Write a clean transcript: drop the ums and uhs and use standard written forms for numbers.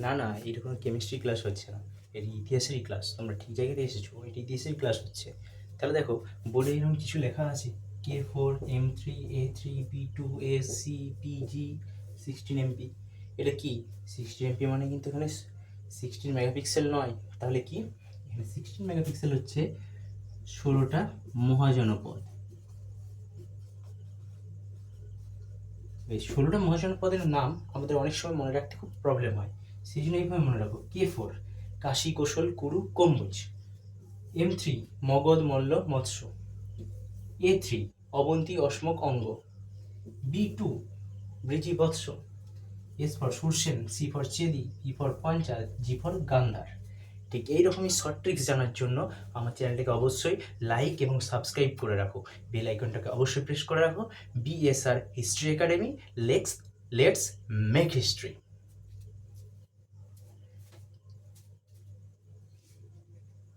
না না, এটা কোনো কেমিস্ট্রি ক্লাস হচ্ছে না, এর ইতিহাসেরই ক্লাস। তোমরা ঠিক জায়গাতে এসেছো, এটা ইতিহাসেরই ক্লাস হচ্ছে। তাহলে দেখো, বোর্ডে এরকম কিছু লেখা আছে, K4 M3 A3 B2 AC PG 16 MP। এটা কি 16 MP? মানে কিন্তু এখানে 16 মেগাপিক্সেল নয়। তাহলে কি, এখানে 16 মেগাপিক্সেল হচ্ছে 16টা মহাজনপদ। এই 16টা মহাজনপদের নাম আমাদের অনেক সময় মনে রাখতে খুব প্রবলেম হয়, সেই জন্য এইভাবে মনে রাখো। K4 কাশী, কৌশল, কুরু, কম্বোজ। M3 মগধ, মল্ল, মৎস্য। A3 অবন্তী, অশ্মক, অঙ্গ। B2 বৃজিবৎস। S for Surasena, C for Chedi, E for Panchala, G for Gandhara. ঠিক এইরকমই শর্ট ট্রিক্স জানার জন্য আমার চ্যানেলটাকে অবশ্যই লাইক এবং সাবস্ক্রাইব করে রাখো, বেল আইকনটাকে অবশ্যই প্রেস করে রাখো। BSR history academy, let's make history.